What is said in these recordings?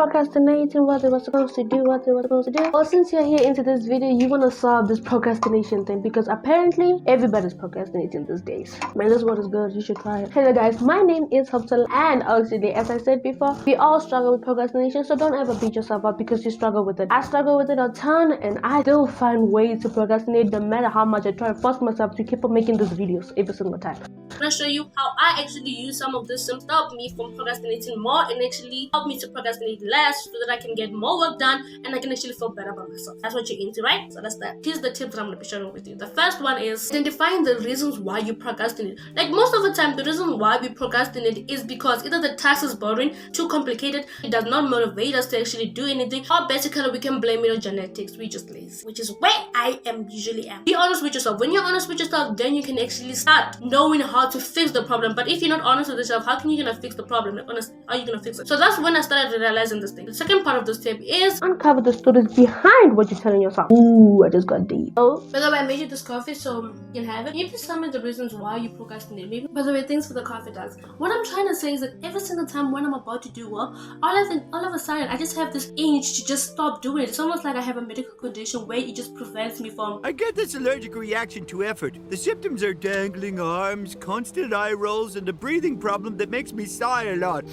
procrastinating what they were supposed to do, Well, since you're here into this video, you want to solve this procrastination thing because apparently everybody's procrastinating these days. Man, this one is good. You should try it. Hello guys, my name is Hopsel, and actually, as I said before, we all struggle with procrastination, so don't ever beat yourself up because you struggle with it. I struggle with it a ton, and I still find ways to procrastinate no matter how much I try to force myself to keep on making these videos every single time. I'm gonna show you how I actually use some of this to stop me from procrastinating more and actually help me to procrastinate less so that I can get more work done and I can actually feel better about myself. That's what you're into, right? So that's that. Here's the tips that I'm gonna be sharing with you. The first one is identifying the reasons why you procrastinate. Like most of the time, the reason why we procrastinate is because either the task is boring, too complicated, it does not motivate us to actually do anything, or basically we can blame it on genetics. We just lazy, which is where I usually am. Be honest with yourself. When you're honest with yourself, then you can actually start knowing how to fix the problem. But if you're not honest with yourself, how can you gonna fix the problem? Like, honestly, how are you gonna fix it? So that's when I started realizing this thing. The second part of this tip is uncover the stories behind what you're telling yourself. Ooh, I just got deep. Oh, by the way, I made you this coffee so you can have it. Can you please tell me the reasons why you procrastinate? Maybe. By the way, thanks for the coffee, guys. What I'm trying to say is that every single time when I'm about to do well, all of a sudden I just have this itch to just stop doing it. It's almost like I have a medical condition where it just prevents me from. I get this allergic reaction to effort. The symptoms are dangling arms, constant eye rolls, and a breathing problem that makes me sigh a lot.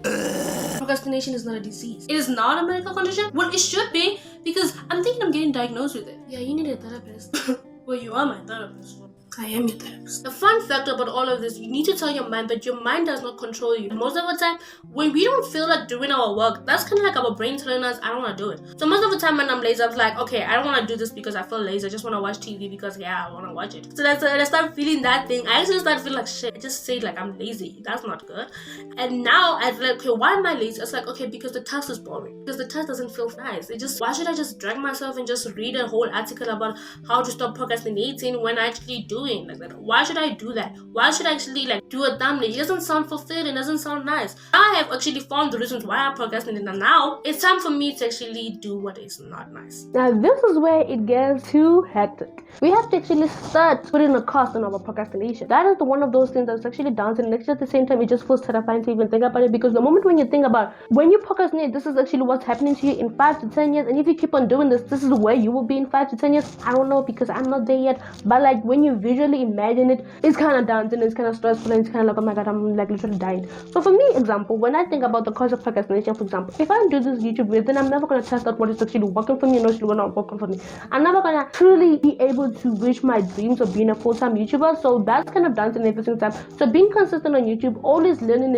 Procrastination is not a disease. It is not a medical condition. Well, it should be, because I'm thinking I'm getting diagnosed with it. Yeah, you need a therapist. Well, you are my therapist. I am your therapist. The fun fact about all of this, you need to tell your mind that your mind does not control you. Most of the time, when we don't feel like doing our work, that's kind of like our brain telling us, I don't want to do it. So most of the time when I'm lazy, I'm like, okay, I don't want to do this because I feel lazy. I just want to watch TV because, yeah, I want to watch it. So that's when I start feeling that thing. I actually start feeling like shit. I just say like I'm lazy. That's not good. And now I feel like, okay, why am I lazy? It's like, okay, because the task is boring. Because the task doesn't feel nice. Why should I just drag myself and just read a whole article about how to stop procrastinating when I actually doing like that? Why should I do that? Why should I actually like do a thumbnail? It doesn't sound fulfilling. It doesn't sound nice. I have actually found the reasons why I procrastinate, and now it's time for me to actually do what is not nice. Now this is where it gets too hectic. We have to actually start putting a cost on our procrastination. That is one of those things that's actually daunting, and actually at the same time it just feels terrifying to even think about it, because the moment when you think about when you procrastinate, this is actually what's happening to you in 5 to 10 years, and if you keep on doing this, this is where you will be in 5 to 10 years. I don't know because I'm not there yet, but like when you visually imagine it, it's kind of daunting, it's kind of stressful, and it's kind of like, oh my god, I'm like literally dying. So for me, example, when I think about the cause of procrastination, for example, if I do this YouTube video, then I'm never going to test out what is actually working for me and what's not working for me. I'm never going to truly be able to reach my dreams of being a full-time YouTuber, so that's kind of daunting every single time. So being consistent on YouTube, always learning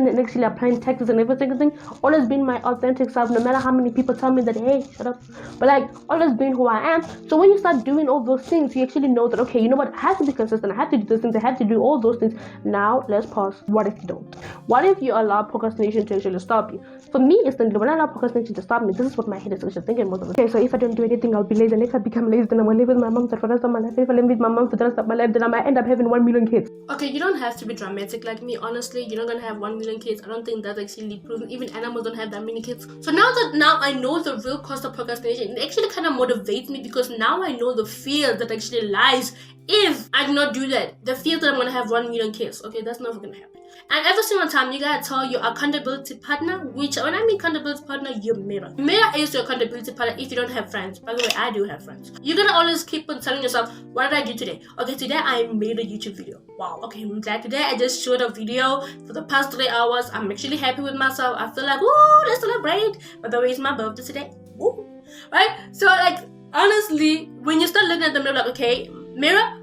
and actually applying tactics and every single thing, always being my authentic self, no matter how many people tell me that, hey, shut up, but like always being who I am. So when you start doing all those things, you actually know that, okay, you know what, I have to be consistent, I have to do those things, I have to do all those things. Now let's pause. What if you don't? What if you allow procrastination to actually stop you? For me, instantly, when I allow procrastination to stop me, this is what my head is actually thinking most of the time. Okay, so if I don't do anything, I'll be lazy, and if I become lazy, then I'm gonna live with my mom for the rest of my life. If I live with my mom for the rest of my life, then I might end up having 1 million kids. Okay, you don't have to be dramatic like me. Honestly, you're not gonna have 1 million kids. I don't think that's actually proven. Even animals don't have that many kids. So now I know the real cost of procrastination, it actually kind of motivates me, because now I know the fear that actually lies if I do not do that. The fear that I'm gonna have 1 million kids. Okay, that's never gonna happen. And every single time you gotta tell your accountability partner, which when I mean accountability partner, your mirror. Mirror is your accountability partner if you don't have friends. By the way, I do have friends. You're gonna always keep on telling yourself, what did I do today? Okay, today I made a YouTube video. Wow, okay, I'm glad today I just showed a video for the past 3 hours. I'm actually happy with myself. I feel like, woo, let's celebrate. By the way, it's my birthday today. Woo. Right? So like, honestly, when you start looking at the mirror, like, okay, mirror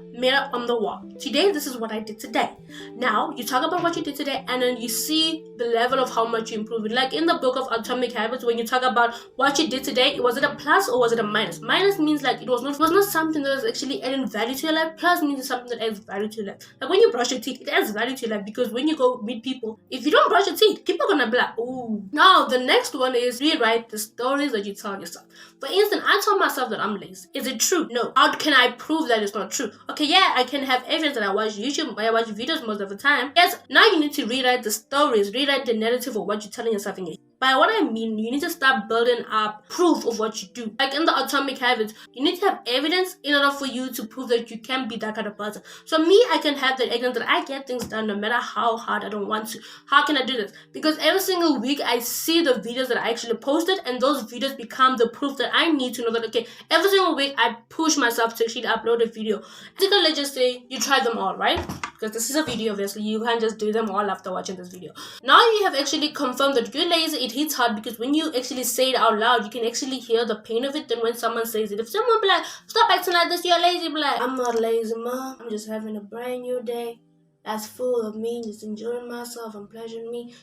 on the wall. Today, this is what I did today. Now, you talk about what you did today, and then you see the level of how much you improved. Like in the book of Atomic Habits, when you talk about what you did today, was it a plus or was it a minus? Minus means like it was not something that was actually adding value to your life. Plus means it's something that adds value to your life. Like when you brush your teeth, it adds value to your life, because when you go meet people, if you don't brush your teeth, people are gonna be like, ooh. Now, the next one is rewrite the stories that you tell yourself. For instance, I told myself that I'm lazy. Is it true? No. How can I prove that it's not true? Okay, yeah, I can have evidence that I watch YouTube, I watch videos most of the time. Yes, now you need to rewrite the stories, rewrite the narrative of what you're telling yourself in your head. By what I mean, you need to start building up proof of what you do. Like in the atomic habits, you need to have evidence in order for you to prove that you can be that kind of person. So me, I can have the evidence that I get things done no matter how hard I don't want to. How can I do this? Because every single week I see the videos that I actually posted, and those videos become the proof that I need to know that, okay, every single week I push myself to actually upload a video. Let's just say you try them all, right? Because this is a video, obviously you can't just do them all after watching this video. Now you have actually confirmed that you're lazy. It hits hard because when you actually say it out loud, you can actually hear the pain of it than when someone says it. If someone be like, stop acting like this, you're lazy, be like, I'm not lazy, mom, I'm just having a brand new day that's full of me, just enjoying myself and pleasuring me.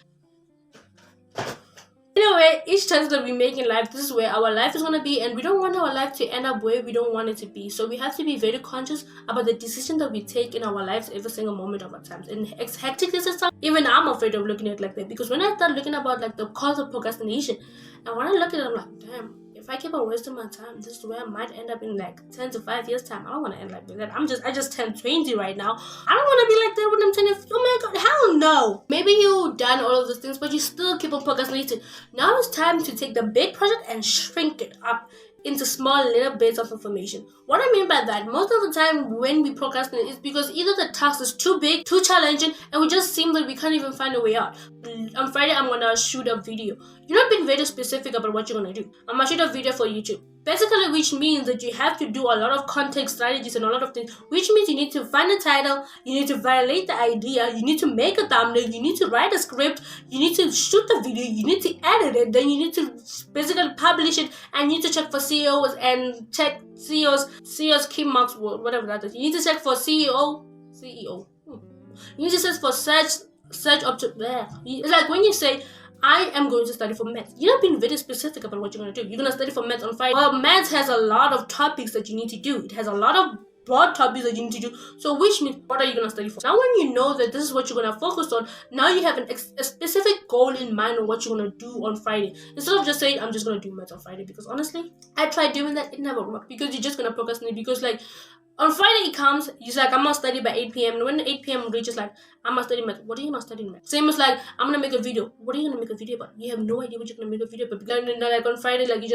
Anyway, each choice that we make in life, this is where our life is going to be, and we don't want our life to end up where we don't want it to be. So we have to be very conscious about the decision that we take in our lives every single moment of our times. And hectic this is something, even I'm afraid of looking at it like that, because when I start looking about like the cause of procrastination, and when I look at it, I'm like, damn, if I keep on wasting my time, this is where I might end up in like 10 to 5 years time. I don't want to end like that. I just turned 20 right now. I don't want to be like that when I'm 10. Oh my god, hell no. Maybe you done all of those things, but you still keep on procrastinating. Now it's time to take the big project and shrink it up into small little bits of information. What I mean by that, most of the time when we procrastinate, it's because either the task is too big, too challenging, and we just seem like we can't even find a way out. On Friday, I'm gonna shoot a video. You're not being very specific about what you're gonna do. I'm gonna shoot a video for YouTube. Basically, which means that you have to do a lot of content strategies and a lot of things, which means you need to find a title, you need to violate the idea, you need to make a thumbnail, you need to write a script, you need to shoot the video, you need to edit it, then you need to basically publish it, and you need to check for CEOs and check CEOs key marks, whatever that is. You need to check for CEO. You need to search for search object there. It's like when you say, I am going to study for maths. You're not being very specific about what you're going to do. You're going to study for maths on Friday. Well, maths has a lot of topics that you need to do. It has a lot of broad topics that you need to do. So which means, what are you going to study for? Now when you know that this is what you're going to focus on, now you have a specific goal in mind on what you're going to do on Friday. Instead of just saying, I'm just going to do maths on Friday. Because honestly, I tried doing that. It never worked. Because you're just going to procrastinate. Because like, on Friday it comes, you're like, I'm gonna study by 8 p.m. And when 8 p.m. reaches, like, I'm gonna study math. What are you gonna study math? Same as like, I'm gonna make a video. What are you gonna make a video about? You have no idea what you're gonna make a video about. Because like on Friday, like you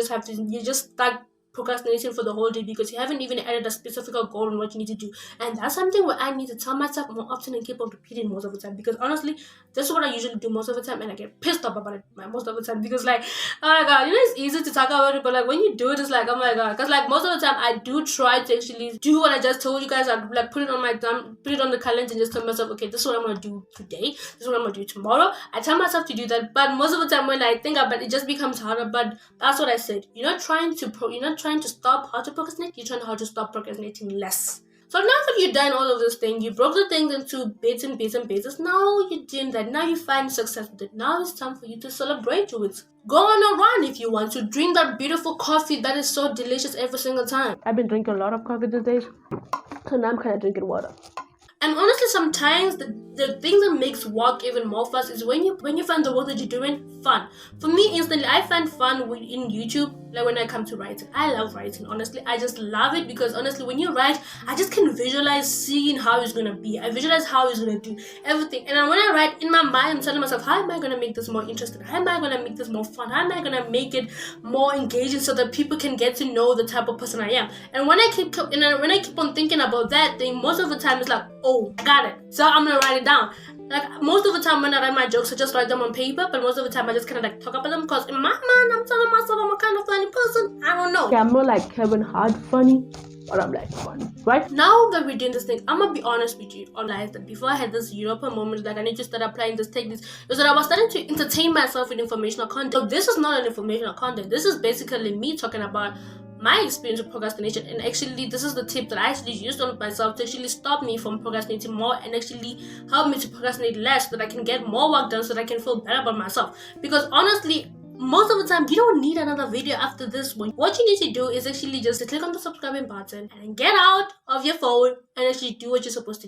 just start procrastinating for the whole day because you haven't even added a specific goal on what you need to do. And that's something where I need to tell myself more often and keep on repeating most of the time. Because honestly, this is what I usually do most of the time, and I get pissed off about it most of the time. Because like, oh my god, it's easy to talk about it, but like when you do it, it's like, oh my god. Because like most of the time I do try to actually do what I just told you guys. Like put it on the calendar and just tell myself, okay, this is what I'm gonna do today, this is what I'm gonna do tomorrow. I tell myself to do that, but most of the time when I think about it, it just becomes harder. But that's what I said. You're not trying to stop how to procrastinate, you're trying how to stop procrastinating less. So now that you've done all of this thing, you broke the things into bits and pieces. Now you're doing that. Now you find success with it. Now it's time for you to celebrate with it. Go on a run if you want to. Drink that beautiful coffee that is so delicious every single time. I've been drinking a lot of coffee these days, so now I'm kind of drinking water. And honestly, sometimes the thing that makes work even more fun is when you find the work that you're doing fun. For me, instantly, I find fun in YouTube, like when I come to writing. I love writing, honestly. I just love it because honestly, when you write, I just can visualize seeing how it's gonna be. I visualize how it's gonna do everything. And when I write, in my mind, I'm telling myself, how am I gonna make this more interesting? How am I gonna make this more fun? How am I gonna make it more engaging so that people can get to know the type of person I am? And when I keep on thinking about that thing, most of the time it's like, oh, I got it. So I'm gonna write it down. Like most of the time when I write my jokes, I just write them on paper, but most of the time I just kind of like talk about them because in my mind I'm telling myself I'm a kind of funny person. I don't know. Yeah, I'm not like Kevin Hart funny, but I'm like funny, right? Now that we're doing this thing, I'm gonna be honest with you, guys, that before I had this European moment, like I need to start applying this techniques, is that I was starting to entertain myself with informational content. So this is not an informational content. This is basically me talking about my experience with procrastination, and actually this is the tip that I actually used on myself to actually stop me from procrastinating more and actually help me to procrastinate less so that I can get more work done so that I can feel better about myself. Because honestly, most of the time you don't need another video after this one. What you need to do is actually just click on the subscribing button and get out of your phone and actually do what you're supposed to do.